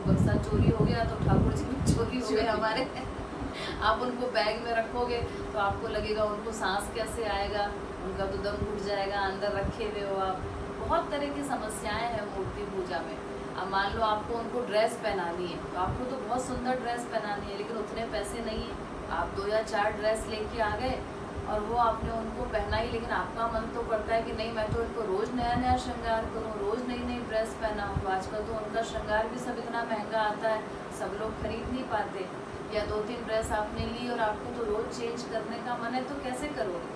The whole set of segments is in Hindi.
बक्सा चोरी हो गया तो ठाकुर जी भी चोरी हो गए हमारे। आप उनको बैग में रखोगे तो आपको लगेगा उनको सांस कैसे आएगा, उनका तो दम घुट जाएगा, अंदर रखे हुए हो आप। बहुत तरह की समस्याएं हैं मूर्ति पूजा में। अब मान लो आपको उनको ड्रेस पहनानी है तो आपको तो बहुत सुंदर ड्रेस पहनानी है, लेकिन उतने पैसे नहीं है। आप 2 या 4 ड्रेस लेके आ गए और वो आपने उनको पहना ही, लेकिन आपका मन तो करता है कि नहीं मैं तो इनको रोज़ नया नया श्रृंगार करूँ, रोज़ नई नई ड्रेस पहनाऊँ। तो आजकल तो उनका श्रृंगार भी सब इतना महंगा आता है, सब लोग खरीद नहीं पाते। या 2-3 ड्रेस आपने ली और आपको तो रोज़ चेंज करने का मन है, तो कैसे करोगे?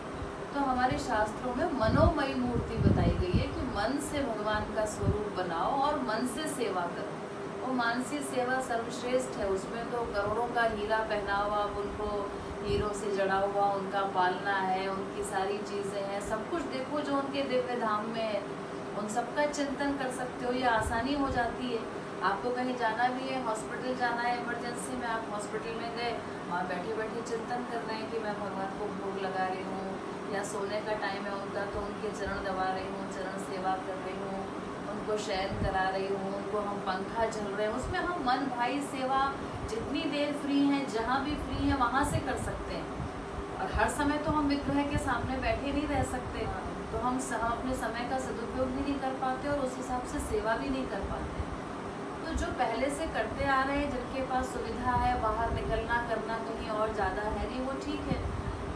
तो हमारे शास्त्रों में मनोमयी मूर्ति बताई गई है कि मन से भगवान का स्वरूप बनाओ और मन से सेवा करो। वो मानसिक सेवा सर्वश्रेष्ठ है, उसमें तो करोड़ों का हीरा पहना हुआ, आप उनको हीरों से जड़ा हुआ उनका पालना है, उनकी सारी चीज़ें हैं, सब कुछ देखो जो उनके दिव्य धाम में है, उन सबका चिंतन कर सकते हो। ये आसानी हो जाती है। आपको कहीं जाना भी है, हॉस्पिटल जाना है, इमरजेंसी में आप हॉस्पिटल में गए, वहाँ बैठे बैठे चिंतन कर रहे हैं कि मैं भगवान को भोग लगा रही हूँ, या सोने का टाइम है उनका तो उनके चरण दबा रही हूँ, चरण सेवा कर रही हूँ, उनको शयन करा रही हूँ, उनको हम पंखा झल रहे हैं, उसमें हम मन भाई सेवा जितनी देर फ्री हैं, जहाँ भी फ्री हैं वहाँ से कर सकते हैं। और हर समय तो हम विग्रह के सामने बैठे नहीं रह सकते, तो हम अपने समय का सदुपयोग भी नहीं कर पाते और उस हिसाब से सेवा भी नहीं कर पाते। तो जो पहले से करते आ रहे हैं, जिनके पास सुविधा है, बाहर निकलना करना कहीं और ज़्यादा है नहीं, वो ठीक है।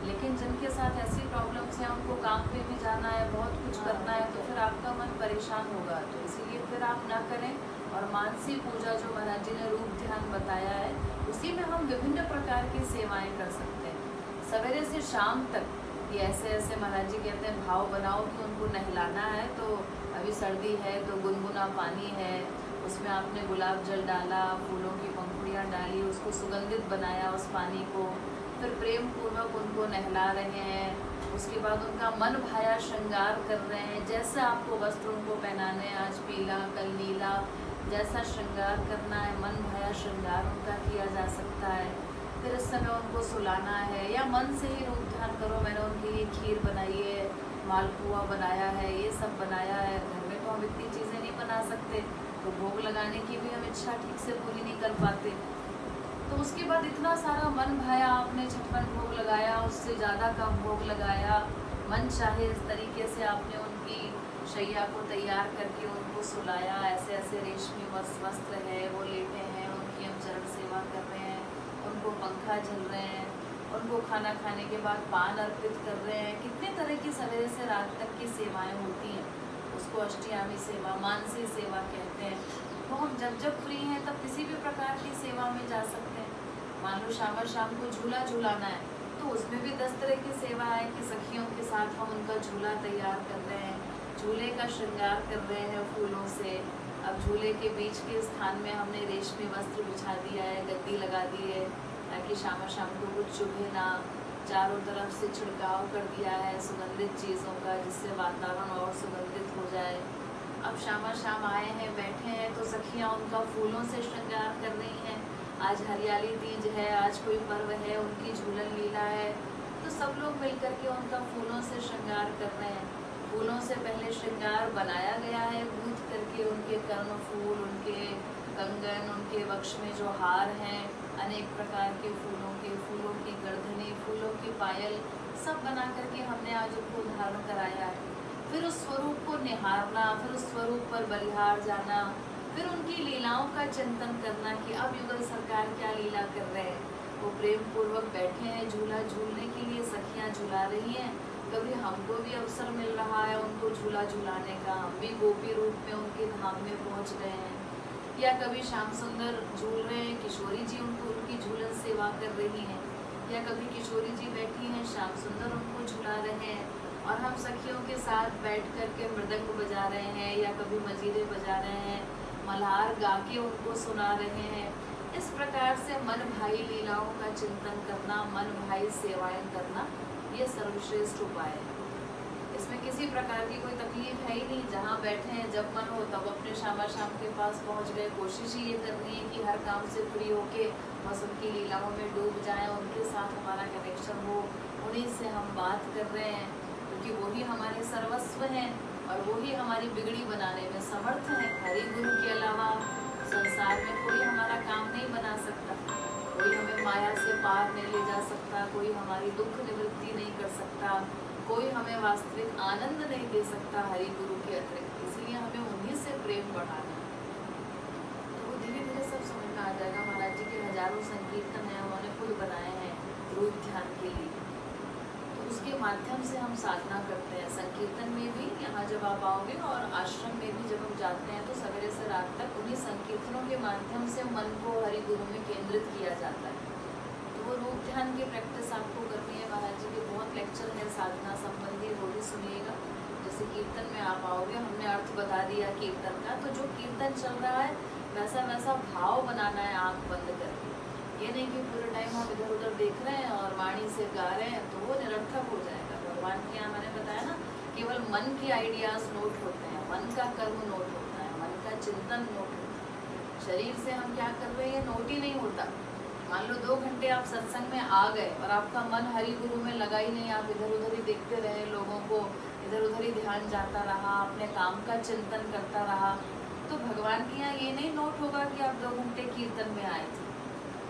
लेकिन जिनके साथ ऐसी प्रॉब्लम्स हैं, उनको काम पे भी जाना है, बहुत कुछ करना है, तो फिर आपका मन परेशान होगा। तो इसीलिए फिर आप ना करें। और मानसी पूजा जो महाराज जी ने रूप ध्यान बताया है, उसी में हम विभिन्न प्रकार की सेवाएं कर सकते हैं। सवेरे से शाम तक कि ऐसे ऐसे महाराज जी कहते हैं भाव बनाओ कि उनको नहलाना है। तो अभी सर्दी है तो गुनगुना पानी है, उसमें आपने गुलाब जल डाला, फूलों की पंखुड़ियाँ डाली, उसको सुगंधित बनाया उस पानी को, फिर प्रेम पूर्वक उनको नहला रहे हैं। उसके बाद उनका मन भाया श्रृंगार कर रहे हैं, जैसे आपको वस्त्र उनको पहनाने हैं, आज पीला कल नीला, जैसा श्रृंगार करना है मन भाया श्रृंगार उनका किया जा सकता है। फिर इस समय उनको सुलाना है, या मन से ही रूप ध्यान करो, मैंने उनके लिए खीर बनाई है, मालपुआ बनाया है, ये सब बनाया है। घर में तो हम इतनी चीज़ें नहीं बना सकते, तो भोग लगाने की भी हम इच्छा ठीक से पूरी नहीं कर पाते। तो उसके बाद इतना सारा मन भाया, आपने 56 भोग लगाया, उससे ज़्यादा का भोग लगाया, मन चाहे इस तरीके से आपने उनकी शैया को तैयार करके उनको सुलाया। ऐसे ऐसे रेशमी वस्त्र है, वो लेटे हैं, उनकी हम चरण सेवा कर रहे हैं, उनको पंखा झल रहे हैं, उनको खाना खाने के बाद पान अर्पित कर रहे हैं। कितने तरह की सवेरे से रात तक की सेवाएं होती हैं, उसको अष्टयामी सेवा, मानसी सेवा कहते हैं। तो हम जब जब फ्री हैं तब किसी भी प्रकार की सेवा में जा सकते हैं। मान लो शाम को झूला झूलाना है, तो उसमें भी 10 तरह की सेवा है कि सखियों के साथ हम उनका झूला तैयार कर रहे हैं, झूले का श्रृंगार कर रहे हैं फूलों से। अब झूले के बीच के स्थान में हमने रेशमी वस्त्र बिछा दिया है, गद्दी लगा दी है, ताकि शाम को कुछ चुभे ना। चारों तरफ से छिड़काव कर दिया है सुगंधित चीज़ों का, जिससे वातावरण और सुगंधित हो जाए। अब शाम आए हैं, बैठे हैं, तो सखियाँ उनका फूलों से श्रृंगार कर रही हैं। आज हरियाली तीज है, आज कोई पर्व है, उनकी झूलन लीला है, तो सब लोग मिलकर के उनका फूलों से श्रृंगार कर रहे हैं। फूलों से पहले श्रृंगार बनाया गया है, गूंथ करके उनके कर्ण फूल, उनके कंगन, उनके वक्ष में जो हार हैं, अनेक प्रकार के फूलों की गर्दनी, फूलों की पायल, सब बना करके हमने आज उनको धारण कराया है। फिर उस स्वरूप को निहारना, फिर उस स्वरूप पर बलिहार जाना, फिर उनकी लीलाओं का चिंतन करना कि अब युगल सरकार क्या लीला कर रहे हैं। वो प्रेम पूर्वक बैठे हैं, झूला झूलने के लिए सखियाँ झुला रही हैं। कभी हमको भी अवसर मिल रहा है उनको झूला झुलाने का, हम भी गोपी रूप में उनके धाम में पहुँच गए हैं। या कभी श्याम सुंदर झूल रहे हैं, किशोरी जी उनकी झूलन सेवा कर रही हैं, या कभी किशोरी जी बैठी हैं, श्याम सुंदर उनको झुला रहे हैं, और हम सखियों के साथ बैठ कर के मृदंग बजा रहे हैं, या कभी मजीरे बजा रहे हैं, मल्हार गा के उनको सुना रहे हैं। इस प्रकार से मन भाई लीलाओं का चिंतन करना, मन भाई सेवाएं करना, ये सर्वश्रेष्ठ उपाय है। इसमें किसी प्रकार की कोई तकलीफ है ही नहीं। जहाँ बैठे हैं, जब मन हो तब अपने शाम के पास पहुँच गए। कोशिश ही ये करनी है कि हर काम से फ्री होके बस उनकी लीलाओं में डूब जाएं, उनके साथ हमारा कनेक्शन हो, उन्हीं से हम बात कर रहे हैं, क्योंकि वही हमारे सर्वस्व हैं और वही हमारी बिगड़ी बनाने में समर्थ हैं। हरि गुरु के अलावा संसार में कोई पार नहीं ले जा सकता, कोई हमारी दुख निवृत्ति नहीं कर सकता, कोई हमें वास्तविक आनंद नहीं दे सकता हरि गुरु के अतिरिक्त। इसलिए हमें उन्हीं से प्रेम बढ़ाना है। तो वो धीरे धीरे सब समझ में आ जाएगा। महाराज जी के हजारों संकीर्तन हैं, उन्होंने खुद बनाए हैं रूप ध्यान के लिए। तो उसके माध्यम से हम साधना करते हैं। संकीर्तन में भी यहाँ जब आप आओगे और आश्रम में भी जब हम जाते हैं तो सवेरे से रात तक उन्हीं संकीर्तनों के माध्यम से मन को हरि गुरु में केंद्रित किया जाता है। तो वो रूप ध्यान की प्रैक्टिस आपको करनी है। महाराज जी के बहुत लेक्चर है साधना संबंधी, वो भी सुनिएगा। जैसे कीर्तन में आप आओगे, हमने अर्थ बता दिया कीर्तन का, तो जो कीर्तन चल रहा है वैसा वैसा भाव बनाना है आँख बंद करके। ये नहीं कि पूरे टाइम हम इधर उधर देख रहे हैं और वाणी से गा रहे हैं, तो वो निरर्थक हो जाएगा। भगवान के यहाँ मैंने बताया ना, केवल मन के आइडियाज नोट होते हैं, मन का कर्म नोट होता है, मन का चिंतन नोट होता है। शरीर से हम क्या कर रहे हैं नोट ही नहीं होता। मान लो 2 घंटे आप सत्संग में आ गए और आपका मन हरि गुरु में लगा ही नहीं, आप इधर उधर ही देखते रहे, लोगों को इधर उधर ही ध्यान जाता रहा, अपने काम का चिंतन करता रहा, तो भगवान के यहाँ ये नहीं नोट होगा कि आप 2 घंटे कीर्तन में आए थे।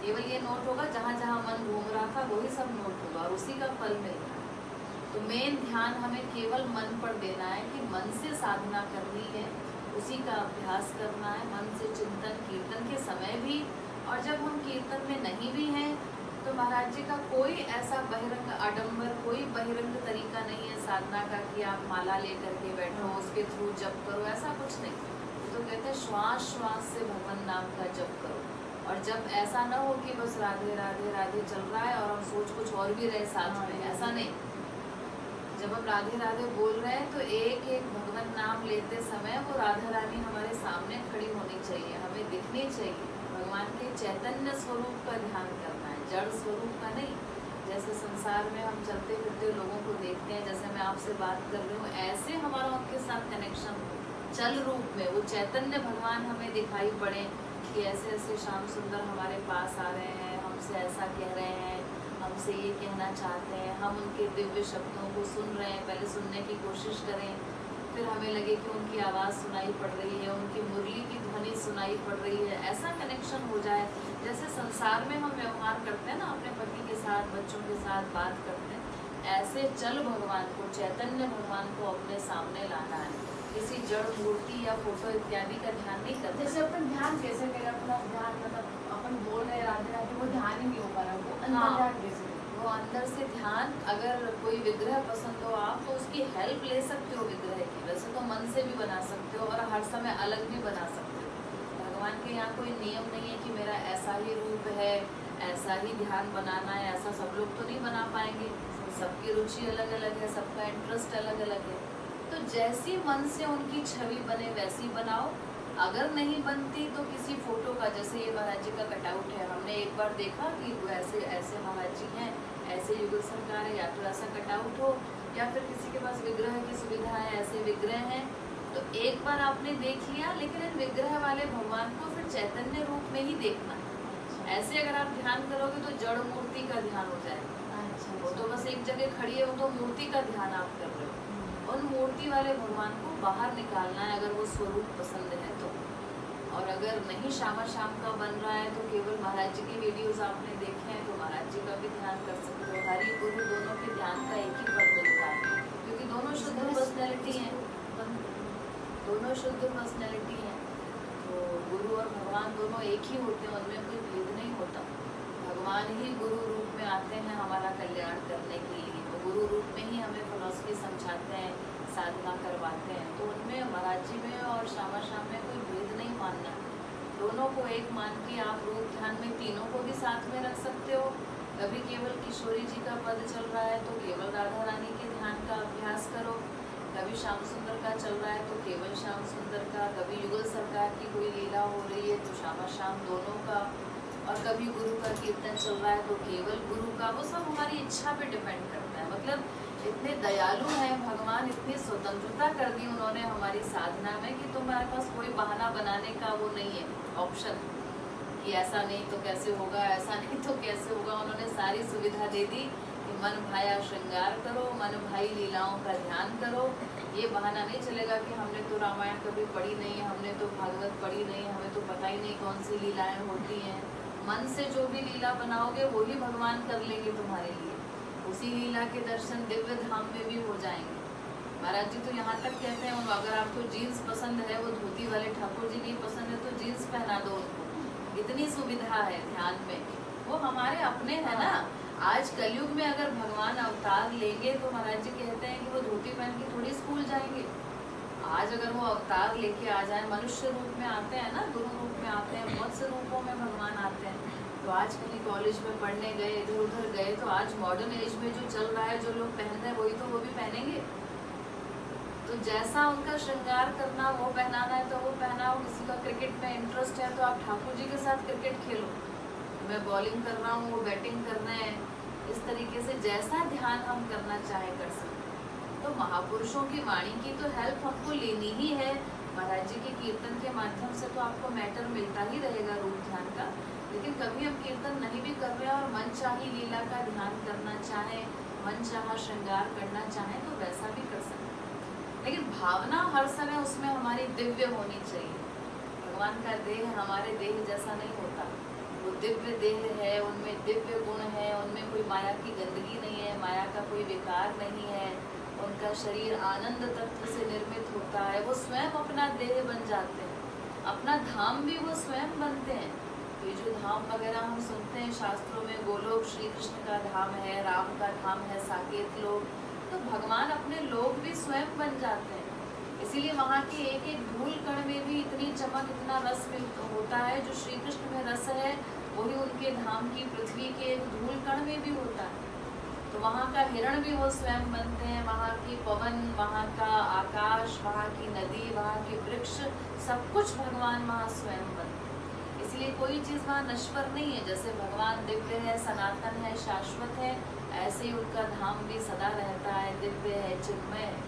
केवल ये नोट होगा जहाँ जहाँ मन घूम रहा था वही सब नोट होगा और उसी का फल मिलेगा। तो मेन ध्यान हमें केवल मन पर देना है कि मन से साधना करनी है, उसी का अभ्यास करना है, मन से चिंतन कीर्तन के समय भी। और जब हम कीर्तन में नहीं भी हैं तो महाराज जी का कोई ऐसा बहिरंग आडंबर, कोई बहिरंग तरीका नहीं है साधना का कि आप माला लेकर के बैठो, उसके थ्रू जप करो, ऐसा कुछ नहीं। तो कहते हैं श्वास श्वास से भगवान नाम का जप करो। और जब ऐसा ना हो कि बस राधे राधे राधे चल रहा है और हम सोच कुछ और भी रहे साथ में, ऐसा नहीं। जब हम राधे राधे बोल रहे हैं तो एक एक भगवान नाम लेते समय वो राधा रानी हमारे सामने खड़ी होनी चाहिए, हमें दिखनी चाहिए। भगवान के चैतन्य स्वरूप का ध्यान करना है, जड़ स्वरूप का नहीं। जैसे संसार में हम चलते फिरते लोगों को देखते हैं, जैसे मैं आपसे बात कर रही हूँ, ऐसे हमारा उनके साथ कनेक्शन हो, चल रूप में वो चैतन्य भगवान हमें दिखाई पड़े कि ऐसे ऐसे श्याम सुंदर हमारे पास आ रहे हैं, हमसे ऐसा कह रहे हैं, हमसे ये कहना चाहते हैं, हम उनके दिव्य शब्दों को सुन रहे हैं, पहले सुनने की कोशिश करें, फिर हमें लगे कि उनकी आवाज़ सुनाई पड़ रही है, उनकी मुरली की ध्वनि सुनाई पड़ रही है, ऐसा कनेक्शन हो जाए। जैसे संसार में हम व्यवहार करते हैं ना, अपने पति के साथ, बच्चों के साथ बात करते हैं, ऐसे चल भगवान को, चैतन्य भगवान को अपने सामने लाना है। किसी जड़ मूर्ति या फोटो इत्यादि का ध्यान नहीं करते। जैसे अपन ध्यान कैसे करें, अपना ध्यान मतलब अपन बोल रहे राधे राधे, वो ध्यान ही नहीं हो पा रहा, वो अंदर ध्यान कैसे? वो अंदर से ध्यान, अगर कोई विग्रह पसंद हो आप तो उसकी हेल्प ले सकते हो विग्रह की। वैसे तो मन से भी बना सकते हो और हर समय अलग भी बना सकते हो। भगवान के यहाँ कोई नियम नहीं है कि मेरा ऐसा ही रूप है, ऐसा ही ध्यान बनाना है, ऐसा सब लोग तो नहीं बना पाएंगे। सबकी रुचि अलग अलग है, सबका इंटरेस्ट अलग अलग है। तो जैसी मन से उनकी छवि बने वैसी बनाओ। अगर नहीं बनती तो किसी फोटो का, जैसे ये महाराज जी का कटआउट है, हमने एक बार देखा कि ऐसे ऐसे महाराज जी हैं, ऐसे युगल सरकार है, या तो ऐसा कटआउट हो या फिर किसी के पास विग्रह की सुविधा है, ऐसे विग्रह हैं, तो एक बार आपने देख लिया। लेकिन इन विग्रह वाले भगवान को फिर चैतन्य रूप में ही देखना है। ऐसे अगर आप ध्यान करोगे तो जड़ मूर्ति का ध्यान हो जाएगा। वो तो बस एक जगह खड़ी है, वो तो मूर्ति का ध्यान आप कर रहे हो। उन मूर्ति वाले भगवान को बाहर निकालना है, अगर वो स्वरूप पसंद है तो। और अगर नहीं शामा शाम का बन रहा है तो केवल महाराज जी की वीडियोस आपने देखे हैं तो महाराज जी का भी ध्यान कर सकते हो। हरि गुरु दोनों के ध्यान का एक ही पद मिलता है, क्योंकि दोनों शुद्ध पर्सनैलिटी हैं, दोनों शुद्ध पर्सनैलिटी हैं। तो गुरु और भगवान दोनों एक ही होते हैं, उनमें कोई भेद नहीं होता। भगवान ही गुरु रूप में आते हैं हमारा कल्याण करने के लिए। तो गुरु रूप में ही हमें फिलॉसफी समझाते हैं, साधना करवाते हैं। तो उनमें महाराज जी में और श्यामा शाम में कोई भेद नहीं मानना। दोनों को एक मान के आप रूप ध्यान में तीनों को भी साथ में रख सकते हो। कभी केवल किशोरी जी का पद चल रहा है तो केवल राधा रानी के ध्यान का अभ्यास करो। कभी श्याम सुंदर का चल रहा है तो केवल श्याम सुंदर का। कभी युगल सरकार की कोई लीला हो रही है तो श्यामा शाम दोनों का। और कभी गुरु का कीर्तन चल रहा है तो केवल गुरु का। वो सब हमारी इच्छा पे डिपेंड करता है। मतलब इतने दयालु हैं भगवान, इतनी स्वतंत्रता कर दी उन्होंने हमारी साधना में कि तुम्हारे पास कोई बहाना बनाने का वो नहीं है ऑप्शन कि ऐसा नहीं तो कैसे होगा, ऐसा नहीं तो कैसे होगा। उन्होंने सारी सुविधा दे दी कि मन भाया श्रृंगार करो, मन भाई लीलाओं का ध्यान करो। ये बहाना नहीं चलेगा कि हमने तो रामायण कभी पढ़ी नहीं है, हमने तो भागवत पढ़ी नहीं है, हमें तो पता ही नहीं कौन सी लीलाएं होती हैं। मन से जो भी लीला बनाओगे वही भगवान कर लेंगे तुम्हारे लिए। उसी लीला के दर्शन दिव्य धाम में भी हो जाएंगे। महाराज जी तो यहाँ तक कहते हैं, अगर आपको जीन्स पसंद है, वो धोती वाले ठाकुर जी नहीं पसंद है तो जीन्स पहना दो उनको। इतनी सुविधा है ध्यान में, वो हमारे अपने हैं ना। आज कलयुग में अगर भगवान अवतार लेंगे तो महाराज जी कहते हैं कि वो धोती पहन के थोड़ी स्कूल जाएंगे। आज अगर वो अवतार लेके आ जाए, मनुष्य रूप में आते हैं ना, गुरु रूप में आते हैं, बहुत से रूपों में भगवान आते हैं। तो आज कहीं कॉलेज में पढ़ने गए, इधर उधर गए, तो आज मॉडर्न एज में जो चल रहा है, जो लोग पहन रहे हैं वही तो वो भी पहनेंगे। तो जैसा उनका श्रृंगार करना, वो पहनाना है तो वो पहनाओ। किसी का क्रिकेट में इंटरेस्ट है तो आप ठाकुर जी के साथ क्रिकेट खेलो। मैं बॉलिंग कर रहा हूँ, वो बैटिंग करना है। इस तरीके से जैसा ध्यान हम करना चाहे कर सकते हैं। तो महापुरुषों की वाणी की तो हेल्प हमको लेनी ही है। महाराज जी के कीर्तन के माध्यम से तो आपको मैटर मिलता ही रहेगा रूप ध्यान का। लेकिन कभी हम कीर्तन नहीं भी कर रहे हैं और मन चाही लीला का ध्यान करना चाहे, मन चाहा श्रृंगार करना चाहे तो वैसा भी कर सकते हैं। लेकिन भावना हर समय उसमें हमारी दिव्य होनी चाहिए। भगवान का देह हमारे देह जैसा नहीं होता, वो दिव्य देह है, उनमें दिव्य गुण है, उनमें कोई माया की गंदगी नहीं है, माया का कोई विकार नहीं है। उनका शरीर आनंद तत्व से निर्मित होता है। वो स्वयं अपना देह बन जाते हैं, अपना धाम भी वो स्वयं बनते हैं। ये जो धाम वगैरह हम सुनते हैं शास्त्रों में, गोलोक श्री कृष्ण का धाम है, राम का धाम है, साकेत लोक, तो भगवान अपने लोक भी स्वयं बन जाते हैं। इसीलिए वहाँ के एक एक धूल कण में भी इतनी चमक, इतना रस होता है। जो श्री कृष्ण में रस है वही उनके धाम की पृथ्वी के एक धूल कण में भी होता है। तो वहाँ का हिरण भी वो स्वयं बनते हैं, वहाँ की पवन, वहाँ का आकाश, वहाँ की नदी, वहाँ के वृक्ष, सब कुछ भगवान वहाँ स्वयं बनते हैं। इसलिए कोई चीज़ वहाँ नश्वर नहीं है। जैसे भगवान दिव्य है, सनातन है, शाश्वत है, ऐसे ही उनका धाम भी सदा रहता है, दिव्य है, चिन्मय है।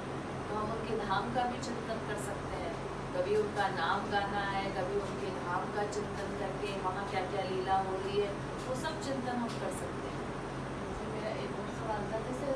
तो हम उनके धाम का भी चिंतन कर सकते हैं। कभी उनका नाम गाना है, कभी उनके धाम का चिंतन करके वहाँ क्या क्या लीला हो रही है वो सब चिंतन हम कर सकते हैं। जैसे मेरा एक और सवाल था, जैसे